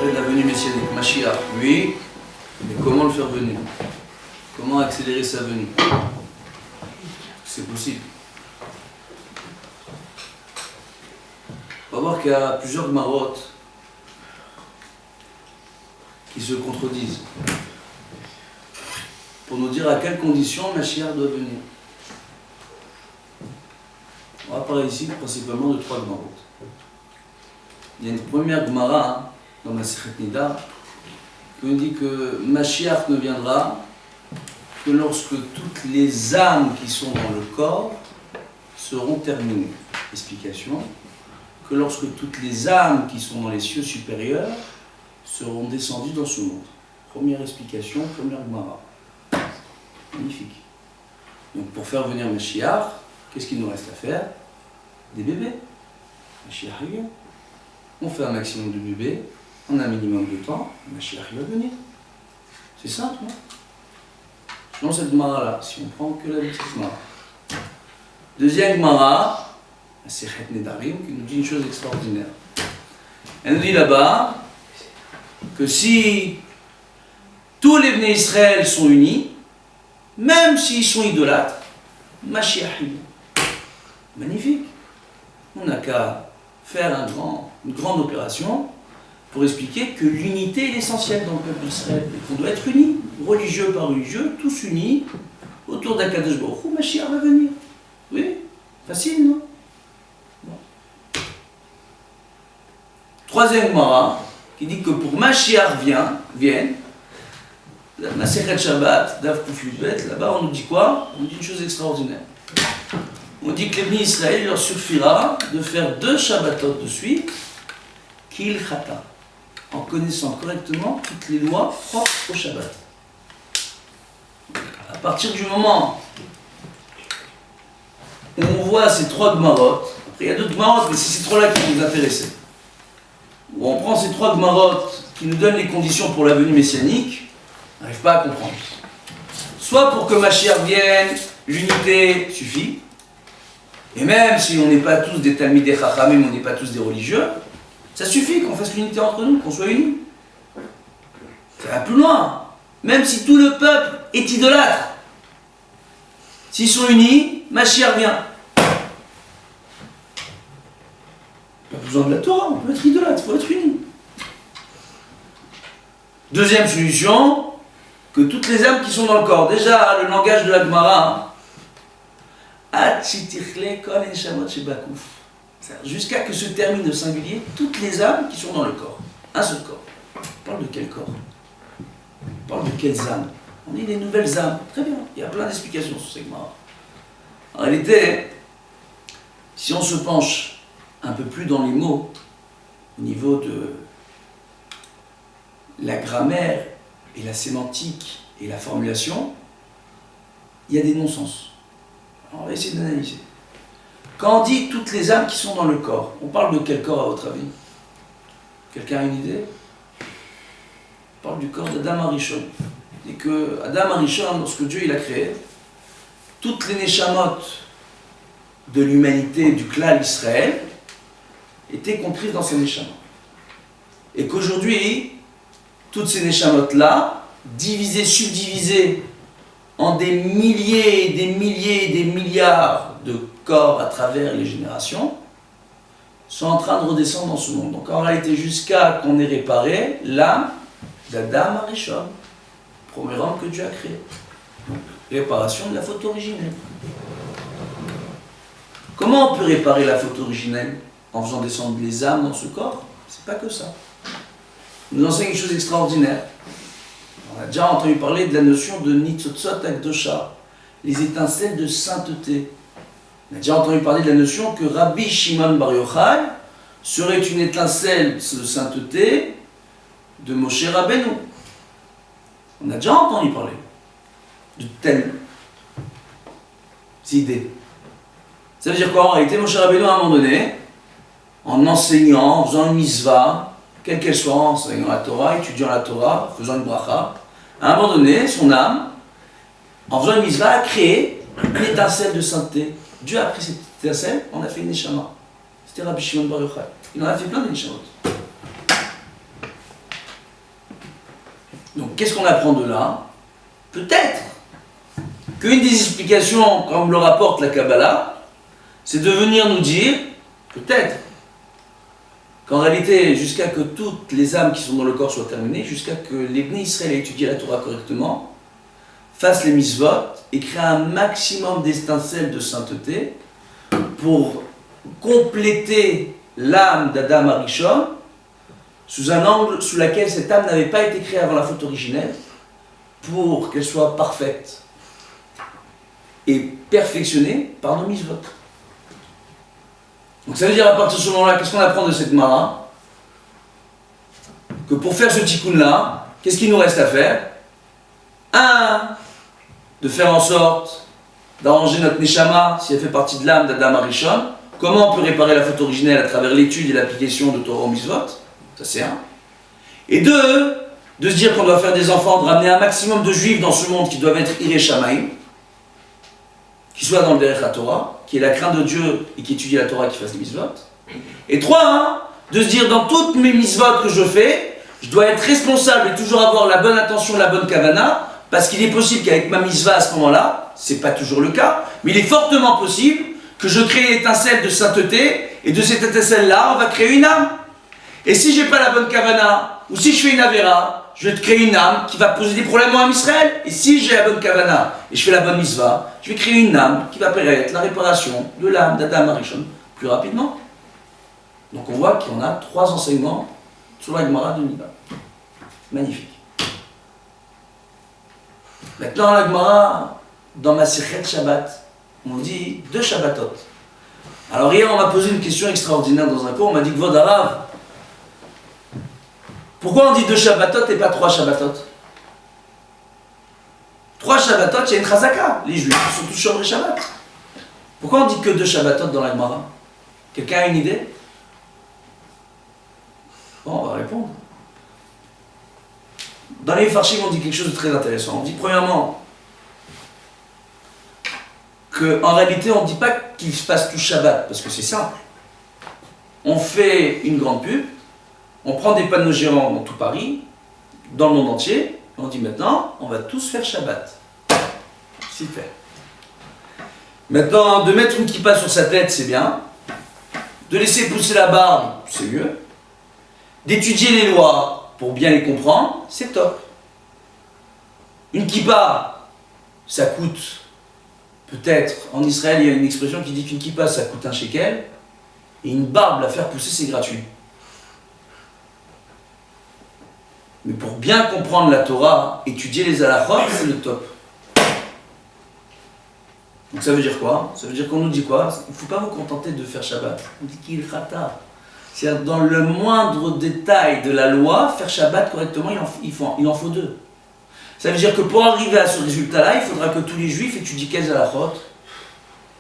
parler de la venue messianique, Mashiach, oui, mais comment le faire venir? Comment accélérer sa venue? C'est possible. On va voir qu'il y a plusieurs marottes qui se contredisent pour nous dire à quelles conditions Mashiach doit venir. On va parler ici principalement de 3 Gemarotes. Il y a une première Gemara dans la Sechet Nida qui nous dit que Mashiach ne viendra que lorsque toutes les âmes qui sont dans le corps seront terminées. Explication, que lorsque toutes les âmes qui sont dans les cieux supérieurs seront descendues dans ce monde. Première explication, première Gemara. Magnifique. Donc pour faire venir Mashiach, qu'est-ce qu'il nous reste à faire? Des bébés. Mashiach vient. On fait un maximum de bébés, on a un minimum de temps, Mashiach va venir. C'est simple, non? Selon cette Gemara-là, si on prend que la petite Gemara. Deuxième Gemara, la Sechet Nedarim, qui nous dit une chose extraordinaire. Elle nous dit là-bas que si tous les Bnei Israël sont unis, même s'ils sont idolâtres, Mashiach vient. Magnifique. On n'a qu'à faire une grande opération pour expliquer que l'unité est l'essentiel dans le peuple d'Israël et qu'on doit être unis, religieux par religieux, tous unis autour d'Akadosh Baruch Hu. Mashiach va venir. Oui, facile, non? Bon. Troisième Gemara qui dit que pour Mashiach vienne, la Masechet Shabbat, Daf Kuf Yudbet, là-bas on nous dit quoi? On nous dit une chose extraordinaire. On dit que les Bnei Israël, il leur suffira de faire 2 Shabbatot de suite, qu'il chata, en connaissant correctement toutes les lois propres au Shabbat. À partir du moment où on voit ces 3 Gemarotes, après il y a d'autres Gemarotes, mais c'est ces 3-là qui nous intéressaient, où on prend ces 3 Gemarotes qui nous donnent les conditions pour la venue messianique, on n'arrive pas à comprendre. Soit pour que Mashiach vienne, l'unité suffit. Et même si on n'est pas tous des Talmidei Chachamim, on n'est pas tous des religieux, ça suffit qu'on fasse l'unité entre nous, qu'on soit unis. Ça va plus loin. Même si tout le peuple est idolâtre, s'ils sont unis, Mashiach vient. Pas besoin de la Torah, on peut être idolâtre, il faut être unis. Deuxième solution, que toutes les âmes qui sont dans le corps, déjà le langage de la Gemara, jusqu'à que se termine le singulier, toutes les âmes qui sont dans le corps. Un seul corps. On parle de quel corps? On parle de quelles âmes? On dit les nouvelles âmes. Très bien, il y a plein d'explications sur ces Gemara. En réalité, si on se penche un peu plus dans les mots, au niveau de la grammaire et la sémantique et la formulation, il y a des non-sens. On va essayer d'analyser. Quand on dit toutes les âmes qui sont dans le corps, on parle de quel corps à votre avis? Quelqu'un a une idée? On parle du corps d'Adam Arishon. Et que Adam Arishon, lorsque Dieu il a créé, toutes les neshamot de l'humanité, du clan Israël, étaient comprises dans ces neshamot. Et qu'aujourd'hui, toutes ces neshamot-là, divisées, subdivisées, en des milliers, des milliers, des milliards de corps à travers les générations, sont en train de redescendre dans ce monde. Donc en réalité, jusqu'à qu'on ait réparé l'âme d'Adam Arishon, premier homme que Dieu a créé. Donc, réparation de la faute originelle. Comment on peut réparer la faute originelle? En faisant descendre les âmes dans ce corps? C'est pas que ça. Il nous enseigne une chose extraordinaire. On a déjà entendu parler de la notion de Nitzotzot Akdosha, les étincelles de sainteté. On a déjà entendu parler de la notion que Rabbi Shimon Bar Yochai serait une étincelle de sainteté de Moshe Rabbeinu. On a déjà entendu parler de telles idées. Ça veut dire quoi? En réalité, Moshe Rabbeinu, à un moment donné, en enseignant, en faisant une mitzvah, quelle qu'elle soit, en enseignant la Torah, étudiant la Torah, faisant une bracha, à un moment donné, son âme, en faisant une mitzvah, a créé une étincelle de sainteté. Dieu a pris cette étincelle, on a fait une neshama. C'était Rabbi Shimon Bar Yochai. Il en a fait plein de neshamot. Donc qu'est-ce qu'on apprend de là? Peut-être qu'une des explications, comme le rapporte la Kabbalah, c'est de venir nous dire, peut-être, qu'en réalité, jusqu'à que toutes les âmes qui sont dans le corps soient terminées, jusqu'à que les Bnei Israël aient étudié la Torah correctement, fassent les mitzvot et créent un maximum d'étincelles de sainteté pour compléter l'âme d'Adam Arishon sous un angle sous lequel cette âme n'avait pas été créée avant la faute originelle, pour qu'elle soit parfaite et perfectionnée par nos mitzvot. Donc ça veut dire à partir de ce moment-là, qu'est-ce qu'on apprend de cette Mara? Que pour faire ce tikkun-là, qu'est-ce qu'il nous reste à faire? Un, de faire en sorte d'arranger notre neshama, si elle fait partie de l'âme d'Adam Arishon. Comment on peut réparer la faute originelle à travers l'étude et l'application de Torah au mitzvot? Ça c'est un. Et deux, de se dire qu'on doit faire des enfants, de ramener un maximum de juifs dans ce monde qui doivent être Iré Shamaïm, qui soient dans le Derech HaTorah, qui est la crainte de Dieu et qui étudie la Torah, qui fasse les mitzvot. Et trois, hein, de se dire dans toutes mes mitzvot que je fais, je dois être responsable et toujours avoir la bonne attention, la bonne kavana, parce qu'il est possible qu'avec ma mitzvah à ce moment-là, c'est pas toujours le cas, mais il est fortement possible que je crée une étincelle de sainteté, et de cette étincelle-là, on va créer une âme. Et si j'ai pas la bonne kavana, ou si je fais une avéra, je vais te créer une âme qui va poser des problèmes à Israël. Et si j'ai la bonne kavana et je fais la bonne mitzvah, je vais créer une âme qui va permettre la réparation de l'âme d'Adam Arishon plus rapidement. Donc on voit qu'il y en a 3 enseignements sur la Gemara de Nida. Magnifique. Maintenant la Gemara, dans ma Sechet Shabbat, on dit 2 Shabbatot. Alors hier on m'a posé une question extraordinaire dans un cours, on m'a dit que Kvod Harav, pourquoi on dit 2 Shabbatot et pas 3 Shabbatot? 3 Shabbatot, il y a une Chazaka. Les Juifs sont tous Shomer Shabbat. Pourquoi on dit que 2 Shabbatot dans la Gemara? Quelqu'un a une idée? Bon, on va répondre. Dans les Farshim, on dit quelque chose de très intéressant. On dit premièrement qu'en réalité, on ne dit pas qu'ils se fassent tout Shabbat, parce que c'est simple. On fait une grande pub, on prend des panneaux gérants dans tout Paris, dans le monde entier, et on dit maintenant, on va tous faire Shabbat. Super. Maintenant, de mettre une kippa sur sa tête, c'est bien. De laisser pousser la barbe, c'est mieux. D'étudier les lois pour bien les comprendre, c'est top. Une kippa, ça coûte, peut-être, en Israël, il y a une expression qui dit qu'une kippa, ça coûte 1 shekel, et une barbe, la faire pousser, c'est gratuit. Mais pour bien comprendre la Torah, étudier les halachot, c'est le top. Donc ça veut dire quoi? Ça veut dire qu'on nous dit quoi? Il ne faut pas vous contenter de faire Shabbat. On dit qu'il khata. C'est-à-dire dans le moindre détail de la loi, faire Shabbat correctement, il en faut 2. Ça veut dire que pour arriver à ce résultat-là, il faudra que tous les juifs étudient quels halachot?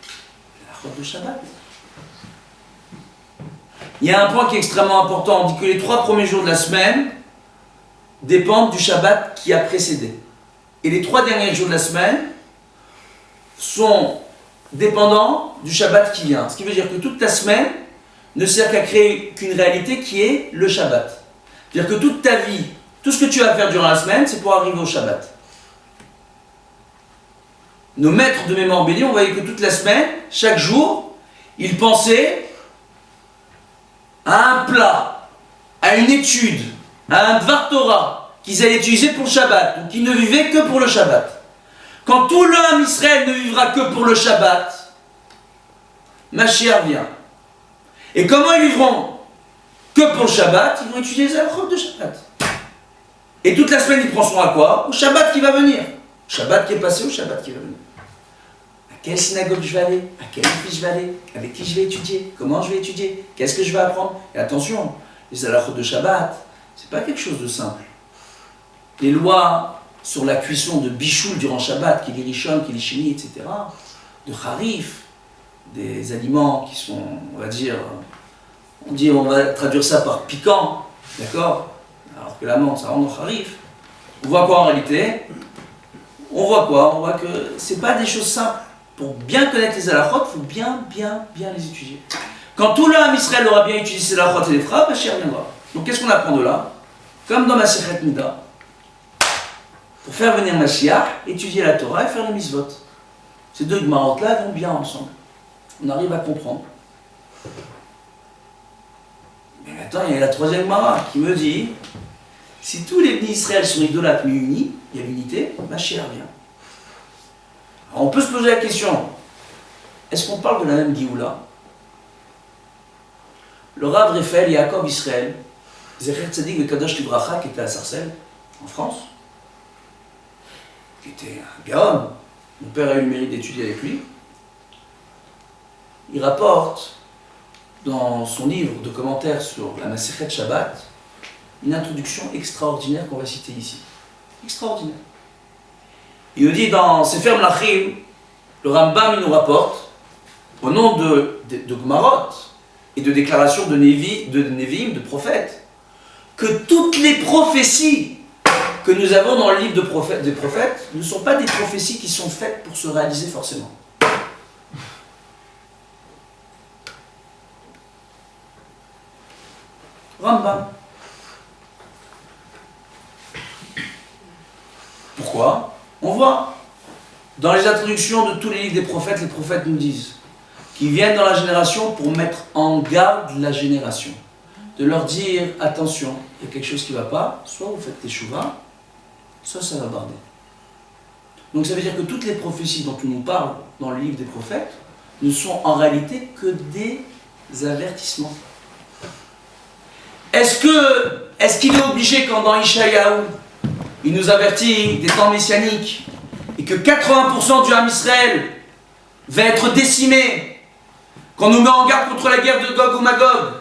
Les halachot de Shabbat. Il y a un point qui est extrêmement important. On dit que les 3 premiers jours de la semaine dépendent du Shabbat qui a précédé. Et les 3 derniers jours de la semaine sont dépendants du Shabbat qui vient. Ce qui veut dire que toute ta semaine ne sert qu'à créer qu'une réalité qui est le Shabbat. C'est-à-dire que toute ta vie, tout ce que tu vas faire durant la semaine, c'est pour arriver au Shabbat. Nos maîtres de mémoire bénis, on voyait que toute la semaine, chaque jour, ils pensaient à un plat, à une étude, à un Dvar Torah qu'ils allaient utiliser pour le Shabbat, ou qui ne vivaient que pour le Shabbat. Quand tout l'homme Israël ne vivra que pour le Shabbat, Mashiach vient. Et comment ils vivront que pour le Shabbat? Ils vont étudier les halachot de Shabbat. Et toute la semaine, ils penseront à quoi? Au Shabbat qui va venir. Shabbat qui est passé, au Shabbat qui va venir. À quelle synagogue je vais aller? À quelle église je vais aller? Avec qui je vais étudier? Comment je vais étudier? Qu'est-ce que je vais apprendre? Et attention, les halachot de Shabbat, c'est pas quelque chose de simple. Les lois sur la cuisson de bichoul durant Shabbat, qui est les rishon, qui est les sheni, etc., de harif, des aliments qui sont, on va traduire ça par piquant, d'accord? Alors que l'amande, ça rentre dans harif. On voit quoi en réalité? On voit quoi? On voit que c'est pas des choses simples. Pour bien connaître les halachot, il faut bien les étudier. Quand tout l'homme Israël aura bien étudié ces halachot et les frappes, Mashiach viendra. Donc qu'est-ce qu'on apprend de là? Comme dans ma Sechet Nida, pour faire venir Mashiach, étudier la Torah et faire les mitzvot. Ces deux Gemarotes-là vont bien ensemble. On arrive à comprendre. Mais maintenant, il y a la troisième Gemara qui me dit, si tous les bénis Israël sont idolâtres mais unis, il y a l'unité, Mashiach vient. Alors on peut se poser la question, est-ce qu'on parle de la même Géoula? Le Rav Raphaël Yaakov Israël, Zecher Tzadik de Kadosh Libracha, qui était à Sarcelles, en France, qui était un gaon, mon père a eu le mérite d'étudier avec lui, il rapporte dans son livre de commentaires sur la Masechet Shabbat une introduction extraordinaire qu'on va citer ici. Extraordinaire. Il nous dit dans Sefer Melachim, le Rambam il nous rapporte, au nom de Gemarot et de déclarations de Nevi'im, de prophètes, que toutes les prophéties que nous avons dans le livre des prophètes ne sont pas des prophéties qui sont faites pour se réaliser forcément. Rambam. Pourquoi? On voit dans les introductions de tous les livres des prophètes, les prophètes nous disent qu'ils viennent dans la génération pour mettre en garde la génération, de leur dire attention, il y a quelque chose qui ne va pas, soit vous faites teshuva, soit ça va barder. Donc ça veut dire que toutes les prophéties dont on nous parle dans le livre des prophètes ne sont en réalité que des avertissements. Est-ce qu'il est obligé quand dans Ishayahu, il nous avertit des temps messianiques et que 80% du Ham Israël va être décimé, qu'on nous met en garde contre la guerre de Gog ou Magog,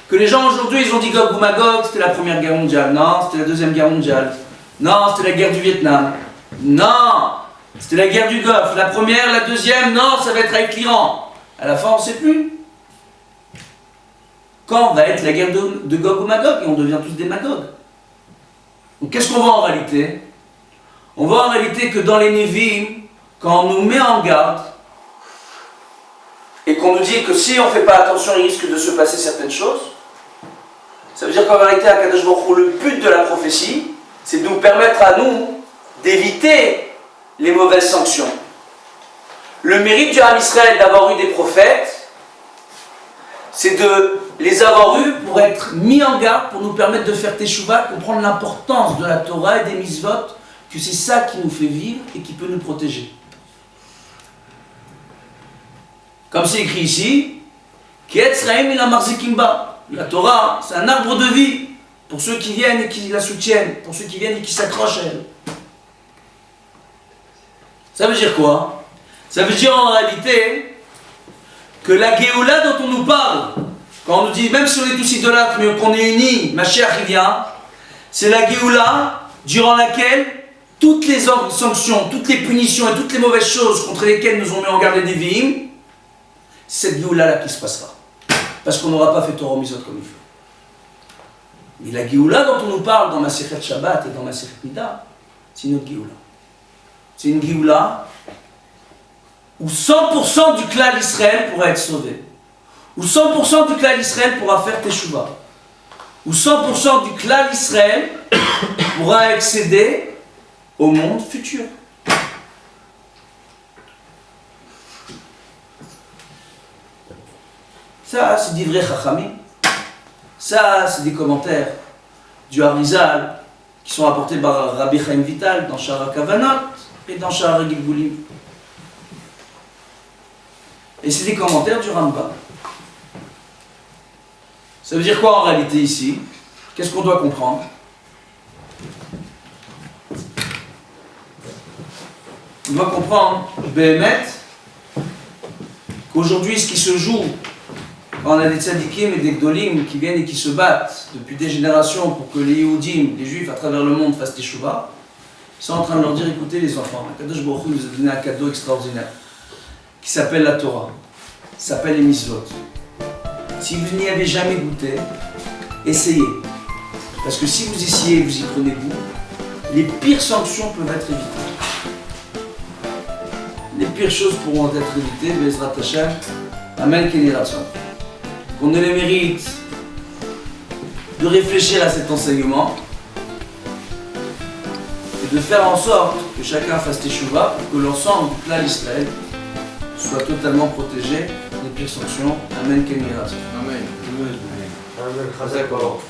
que les gens aujourd'hui ils ont dit Gog ou Magog, c'était la première guerre mondiale, non, c'était la deuxième guerre mondiale, non, c'était la guerre du Vietnam, non, c'était la guerre du Golfe, la première, la deuxième, non, ça va être avec l'Iran. À la fin on ne sait plus. Quand va être la guerre de Gog ou Magog et on devient tous des Magog. Donc qu'est-ce qu'on voit en réalité? On voit en réalité que dans les Nevi'im, quand on nous met en garde et qu'on nous dit que si on ne fait pas attention, il risque de se passer certaines choses, ça veut dire qu'en réalité, à Kadosh Baruch Hu, le but de la prophétie, c'est de nous permettre à nous d'éviter les mauvaises sanctions. Le mérite du Ham Israël d'avoir eu des prophètes, c'est de les avoir eus pour être mis en garde, pour nous permettre de faire teshuva, comprendre l'importance de la Torah et des mitzvot, que c'est ça qui nous fait vivre et qui peut nous protéger. Comme c'est écrit ici, la Torah, c'est un arbre de vie pour ceux qui viennent et qui la soutiennent, pour ceux qui viennent et qui s'accrochent à elle. Ça veut dire quoi? Ça veut dire en réalité que la Géoula dont on nous parle, quand on nous dit, même si on est tous idolâtres, mais qu'on est unis, Mashiach il vient, c'est la Géoula durant laquelle toutes les sanctions, toutes les punitions et toutes les mauvaises choses contre lesquelles nous ont mis en garde les Nevi'im, c'est cette Géoula-là qui se passera. Parce qu'on n'aura pas fait Torah Mitzvot comme il faut. Mais la Géoula dont on nous parle dans Masechet Shabbat et dans Masechet Nida, c'est une autre Géoula. C'est une Géoula où 100% du clan d'Israël pourra être sauvé. Où 100% du clan d'Israël pourra faire Teshuvah. Où 100% du clan d'Israël pourra accéder au monde futur. Ça, c'est des vrais chachamim. Ça, c'est des commentaires du Harizal qui sont apportés par Rabbi Chaim Vital dans Shara Kavanot et dans Shara Gilgulim. Et c'est des commentaires du Rambam. Ça veut dire quoi en réalité ici? Qu'est-ce qu'on doit comprendre? On doit comprendre, Béhémet, qu'aujourd'hui ce qui se joue, quand on a des tzadikim et des gdolim qui viennent et qui se battent depuis des générations pour que les Yehudim, les Juifs à travers le monde fassent teshuva, ils sont en train de leur dire, écoutez les enfants, Kadosh Baruch Hu nous a donné un cadeau extraordinaire qui s'appelle la Torah, qui s'appelle les mitzvot. Si vous n'y avez jamais goûté, essayez. Parce que si vous essayez et vous y prenez goût, les pires sanctions peuvent être évitées. Les pires choses pourront être évitées, Bezrat Hashem, Amen Keni Ratzon. Qu'on ait le mérite de réfléchir à cet enseignement et de faire en sorte que chacun fasse teshuva pour que l'ensemble du clan Israël soit totalement protégé des pires sanctions. Amen. Amen. Amen. Chazak Baruch.